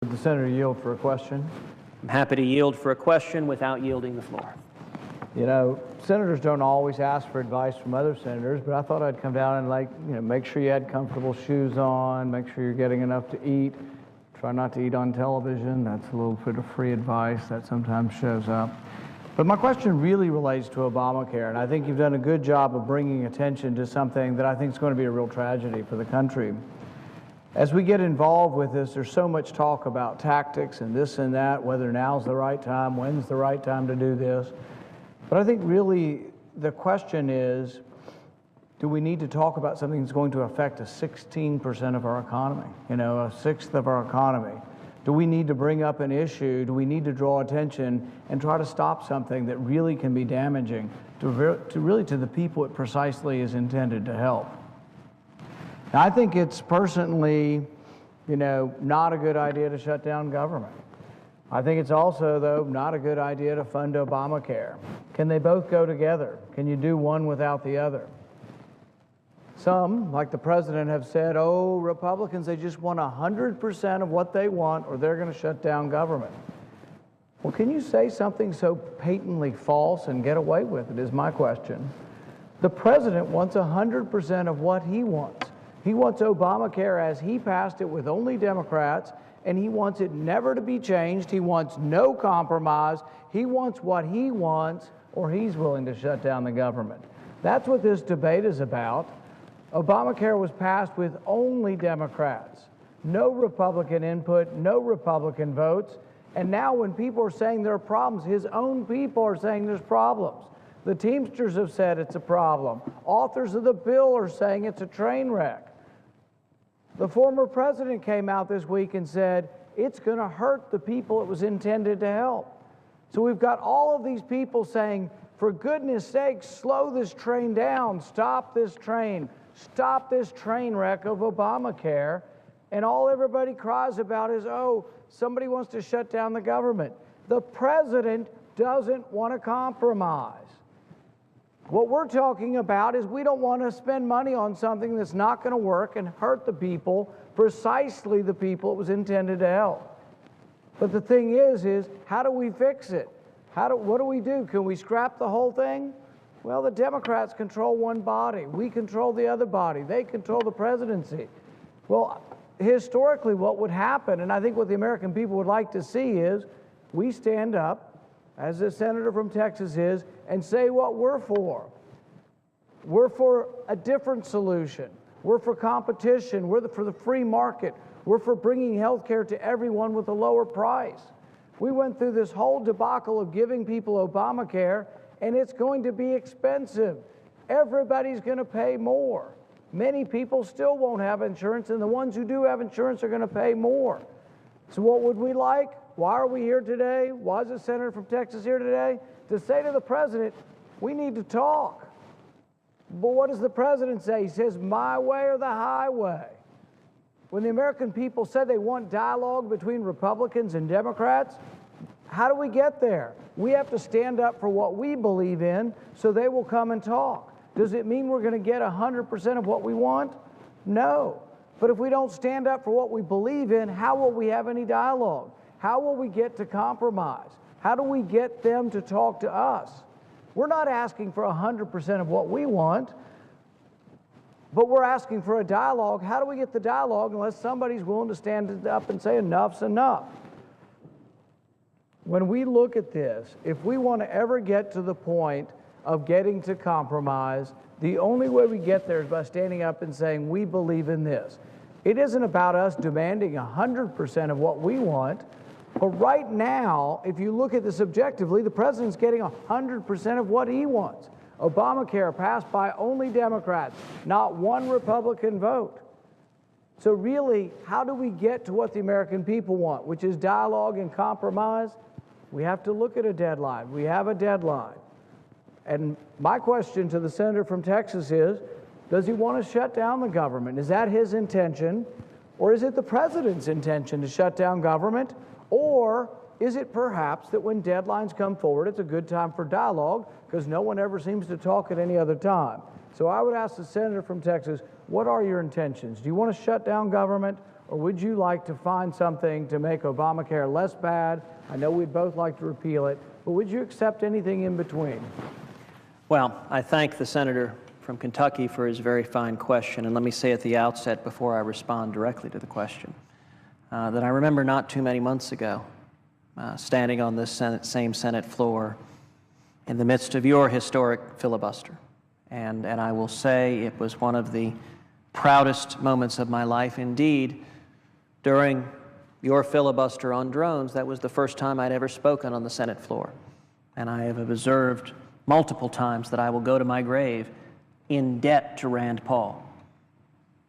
Would the senator yield for a question? I'm happy to yield for a question without yielding the floor. You know, senators don't always ask for advice from other senators, but I thought I'd come down and make sure you had comfortable shoes on, make sure you're getting enough to eat. Try not to eat on television. That's a little bit of free advice that sometimes shows up. But my question really relates to Obamacare, and I think you've done a good job of bringing attention to something that I think is going to be a real tragedy for the country. As we get involved with this, there's so much talk about tactics and this and that, whether now's the right time, when's the right time to do this. But I think really the question is, do we need to talk about something that's going to affect 16% of our economy, a sixth of our economy? Do we need to bring up an issue? Do we need to draw attention and try to stop something that really can be damaging to the people it precisely is intended to help? Now, I think it's personally, not a good idea to shut down government. I think it's also, though, not a good idea to fund Obamacare. Can they both go together? Can you do one without the other? Some, like the president, have said, oh, Republicans, they just want 100% of what they want or they're going to shut down government. Well, can you say something so patently false and get away with it, is my question. The president wants 100% of what he wants. He wants Obamacare as he passed it with only Democrats, and he wants it never to be changed. He wants no compromise. He wants what he wants, or he's willing to shut down the government. That's what this debate is about. Obamacare was passed with only Democrats. No Republican input, no Republican votes. And now when people are saying there are problems, his own people are saying there's problems. The Teamsters have said it's a problem. Authors of the bill are saying it's a train wreck. The former president came out this week and said it's going to hurt the people it was intended to help. So we've got all of these people saying, for goodness sakes, slow this train down, stop this train wreck of Obamacare. And all everybody cries about is, oh, somebody wants to shut down the government. The president doesn't want to compromise. What we're talking about is we don't want to spend money on something that's not going to work and hurt the people, precisely the people it was intended to help. But the thing is how do we fix it? What do we do? Can we scrap the whole thing? Well, the Democrats control one body. We control the other body. They control the presidency. Well, historically, what would happen, and I think what the American people would like to see is we stand up, as the senator from Texas is, and say what we're for. We're for a different solution. We're for competition. We're for the free market. We're for bringing health care to everyone with a lower price. We went through this whole debacle of giving people Obamacare, and it's going to be expensive. Everybody's going to pay more. Many people still won't have insurance, and the ones who do have insurance are going to pay more. So what would we like? Why are we here today? Why is the senator from Texas here today? To say to the president, we need to talk. But what does the president say? He says, my way or the highway. When the American people said they want dialogue between Republicans and Democrats, how do we get there? We have to stand up for what we believe in so they will come and talk. Does it mean we're going to get 100% of what we want? No. But if we don't stand up for what we believe in, how will we have any dialogue? How will we get to compromise? How do we get them to talk to us? We're not asking for 100% of what we want, but we're asking for a dialogue. How do we get the dialogue unless somebody's willing to stand up and say enough's enough? When we look at this, if we want to ever get to the point of getting to compromise, the only way we get there is by standing up and saying, we believe in this. It isn't about us demanding 100% of what we want, but right now, if you look at this objectively, the president's getting 100% of what he wants. Obamacare passed by only Democrats, not one Republican vote. So really, how do we get to what the American people want, which is dialogue and compromise? We have to look at a deadline. We have a deadline. And my question to the senator from Texas is, does he want to shut down the government? Is that his intention? Or is it the president's intention to shut down government? Or is it perhaps that when deadlines come forward, it's a good time for dialogue because no one ever seems to talk at any other time? So I would ask the senator from Texas, what are your intentions? Do you want to shut down government, or would you like to find something to make Obamacare less bad? I know we'd both like to repeal it, but would you accept anything in between? Well, I thank the senator from Kentucky for his very fine question, and let me say at the outset before I respond directly to the question that I remember not too many months ago standing on this same Senate floor in the midst of your historic filibuster. And I will say it was one of the proudest moments of my life. Indeed, during your filibuster on drones, that was the first time I'd ever spoken on the Senate floor. And I have observed multiple times that I will go to my grave in debt to Rand Paul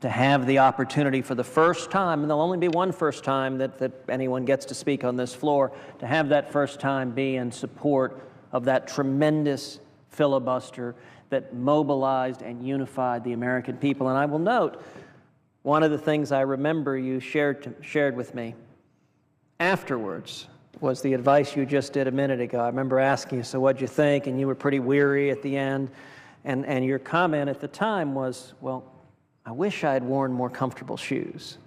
to have the opportunity for the first time, and there'll only be one first time that anyone gets to speak on this floor, to have that first time be in support of that tremendous filibuster that mobilized and unified the American people. And I will note, one of the things I remember you shared with me afterwards was the advice you just did a minute ago. I remember asking you, so what'd you think? And you were pretty weary at the end. And your comment at the time was, well, I wish I had worn more comfortable shoes.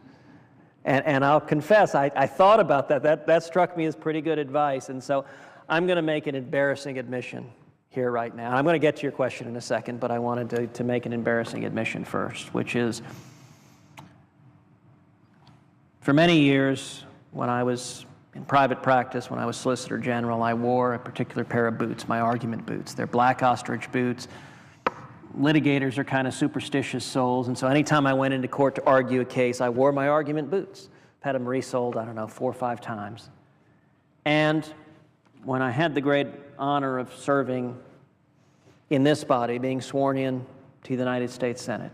And I'll confess, I thought about that. That struck me as pretty good advice. And so I'm going to make an embarrassing admission here right now. I'm going to get to your question in a second, but I wanted to make an embarrassing admission first, which is, for many years, when I was in private practice, when I was Solicitor General, I wore a particular pair of boots, my argument boots. They're black ostrich boots. Litigators are kind of superstitious souls, and so anytime I went into court to argue a case, I wore my argument boots. I've had them resold, I don't know, 4 or 5 times. And when I had the great honor of serving in this body, being sworn in to the United States Senate,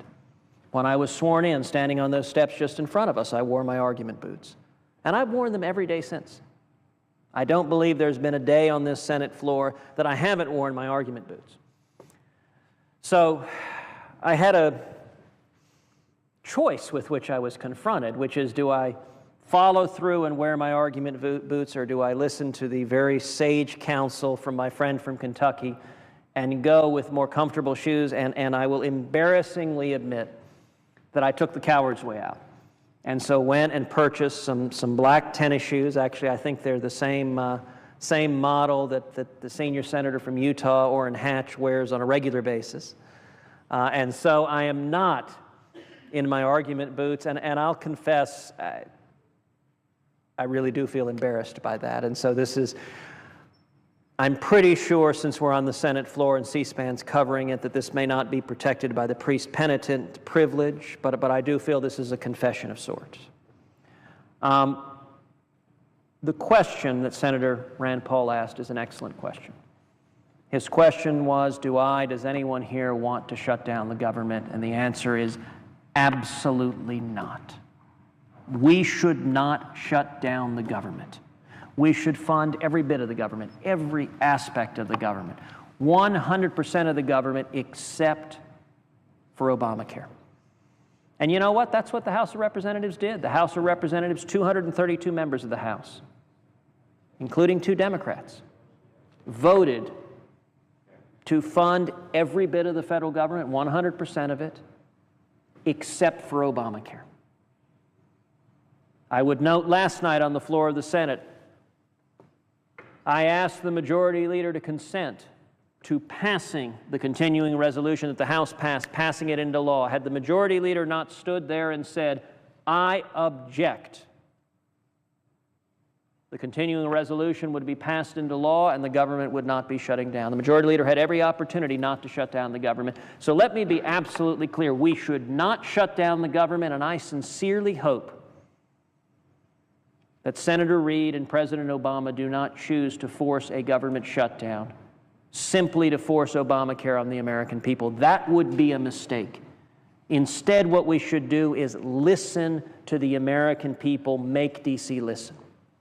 when I was sworn in, standing on those steps just in front of us, I wore my argument boots. And I've worn them every day since. I don't believe there's been a day on this Senate floor that I haven't worn my argument boots. So I had a choice with which I was confronted, which is, do I follow through and wear my argument boots, or do I listen to the very sage counsel from my friend from Kentucky and go with more comfortable shoes? And I will embarrassingly admit that I took the coward's way out. And so went and purchased some black tennis shoes. Actually, I think they're the same model that the senior senator from Utah, Orrin Hatch, wears on a regular basis. And so I am not in my argument boots, and I'll confess, I really do feel embarrassed by that. And so I'm pretty sure, since we're on the Senate floor and C-SPAN's covering it, that this may not be protected by the priest-penitent privilege, but I do feel this is a confession of sorts. The question that Senator Rand Paul asked is an excellent question. His question was, does anyone here want to shut down the government? And the answer is absolutely not. We should not shut down the government. We should fund every bit of the government, every aspect of the government, 100% of the government except for Obamacare. And you know what? That's what the House of Representatives did. The House of Representatives, 232 members of the House, including 2 Democrats, voted to fund every bit of the federal government, 100% of it, except for Obamacare. I would note last night on the floor of the Senate, I asked the majority leader to consent to passing the continuing resolution that the House passed, passing it into law. Had the majority leader not stood there and said, I object, the continuing resolution would be passed into law and the government would not be shutting down. The majority leader had every opportunity not to shut down the government. So let me be absolutely clear. We should not shut down the government, and I sincerely hope that Senator Reid and President Obama do not choose to force a government shutdown simply to force Obamacare on the American people. That would be a mistake. Instead, what we should do is listen to the American people, make D.C. listen.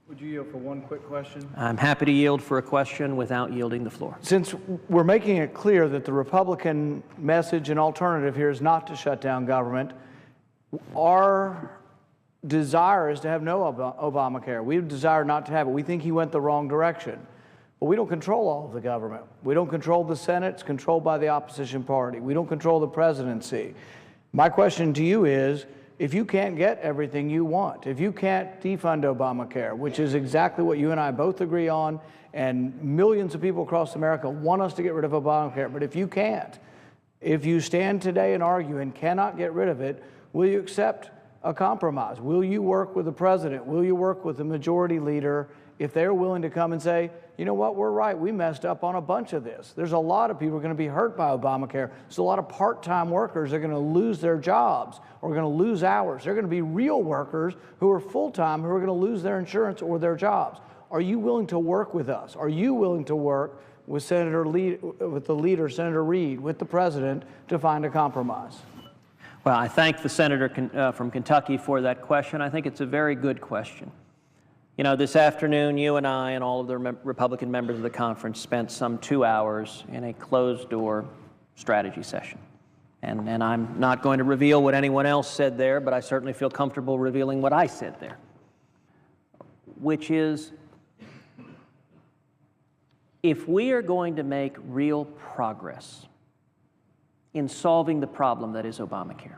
Would you yield for one quick question? I'm happy to yield for a question without yielding the floor. Since we're making it clear that the Republican message and alternative here is not to shut down government, our desire is to have no Obamacare. We desire not to have it. We think he went the wrong direction. But we don't control all of the government. We don't control the Senate. It's controlled by the opposition party. We don't control the presidency. My question to you is, if you can't get everything you want, if you can't defund Obamacare, which is exactly what you and I both agree on, and millions of people across America want us to get rid of Obamacare, but if you can't, if you stand today and argue and cannot get rid of it, will you accept a compromise? Will you work with the president? Will you work with the majority leader if they're willing to come and say, you know what, we're right, we messed up on a bunch of this. There's a lot of people who are going to be hurt by Obamacare. There's a lot of part-time workers that are going to lose their jobs or going to lose hours. They're going to be real workers who are full-time who are going to lose their insurance or their jobs. Are you willing to work with us? Are you willing to work with with the leader, Senator Reid, with the president, to find a compromise? Well, I thank the senator from Kentucky for that question. I think it's a very good question. You know, this afternoon, you and I and all of the Republican members of the conference spent some 2 hours in a closed-door strategy session. And I'm not going to reveal what anyone else said there, but I certainly feel comfortable revealing what I said there, which is, if we are going to make real progress in solving the problem that is Obamacare,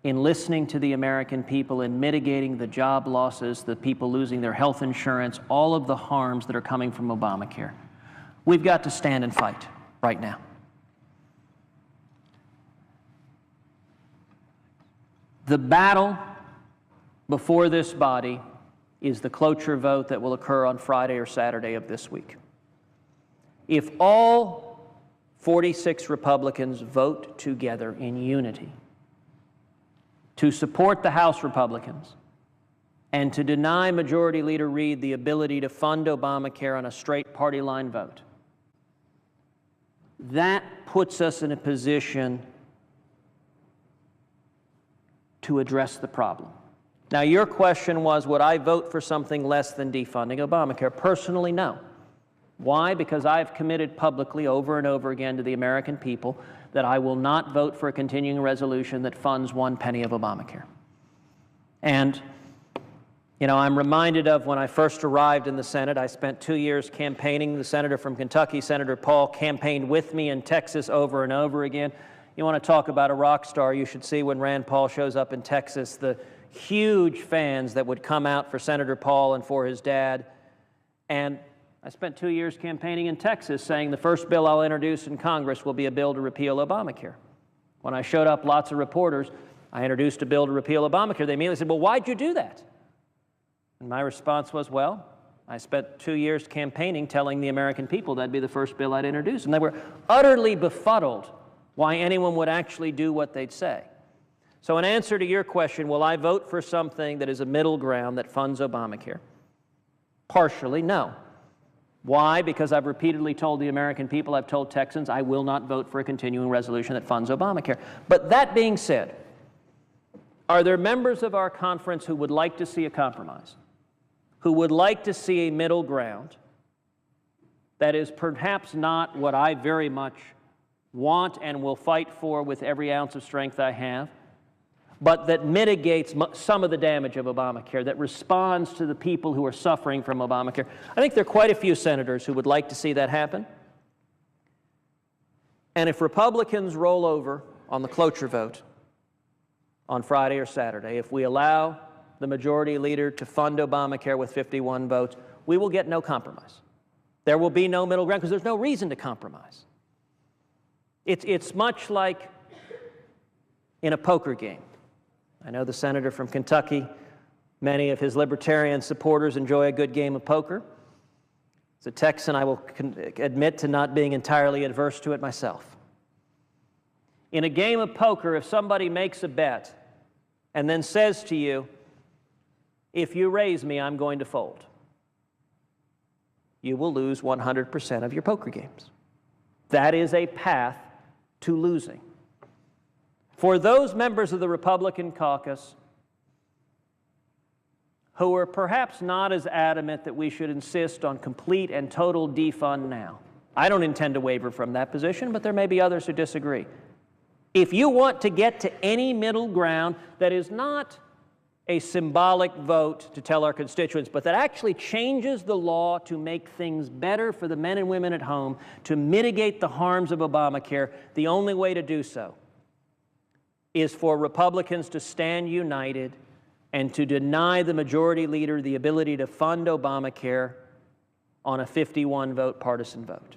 in listening to the American people, in mitigating the job losses, the people losing their health insurance, all of the harms that are coming from Obamacare, we've got to stand and fight right now. The battle before this body is the cloture vote that will occur on Friday or Saturday of this week. If all 46 Republicans vote together in unity to support the House Republicans and to deny Majority Leader Reid the ability to fund Obamacare on a straight party line vote, that puts us in a position to address the problem. Now, your question was, would I vote for something less than defunding Obamacare? Personally, no. Why? Because I've committed publicly over and over again to the American people that I will not vote for a continuing resolution that funds 1 penny of Obamacare. And, you know, I'm reminded of when I first arrived in the Senate. I spent 2 years campaigning. The senator from Kentucky, Senator Paul, campaigned with me in Texas over and over again. You want to talk about a rock star, you should see when Rand Paul shows up in Texas, the huge fans that would come out for Senator Paul and for his dad. And I spent 2 years campaigning in Texas saying the first bill I'll introduce in Congress will be a bill to repeal Obamacare. When I showed up, lots of reporters, I introduced a bill to repeal Obamacare. They immediately said, well, why'd you do that? And my response was, well, I spent 2 years campaigning telling the American people that'd be the first bill I'd introduce. And they were utterly befuddled why anyone would actually do what they'd say. So in answer to your question, will I vote for something that is a middle ground that funds Obamacare? Partially, no. Why? Because I've repeatedly told the American people, I've told Texans, I will not vote for a continuing resolution that funds Obamacare. But that being said, are there members of our conference who would like to see a compromise, who would like to see a middle ground that is perhaps not what I very much want and will fight for with every ounce of strength I have, but that mitigates some of the damage of Obamacare, that responds to the people who are suffering from Obamacare? I think there are quite a few senators who would like to see that happen. And if Republicans roll over on the cloture vote on Friday or Saturday, if we allow the majority leader to fund Obamacare with 51 votes, we will get no compromise. There will be no middle ground because there's no reason to compromise. It's much like in a poker game. I know the senator from Kentucky, many of his libertarian supporters enjoy a good game of poker. As a Texan, I will admit to not being entirely adverse to it myself. In a game of poker, if somebody makes a bet and then says to you, if you raise me, I'm going to fold, you will lose 100% of your poker games. That is a path to losing. For those members of the Republican caucus who are perhaps not as adamant that we should insist on complete and total defund now, I don't intend to waver from that position, but there may be others who disagree. If you want to get to any middle ground that is not a symbolic vote to tell our constituents, but that actually changes the law to make things better for the men and women at home, to mitigate the harms of Obamacare, the only way to do so is for Republicans to stand united and to deny the majority leader the ability to fund Obamacare on a 51-vote partisan vote.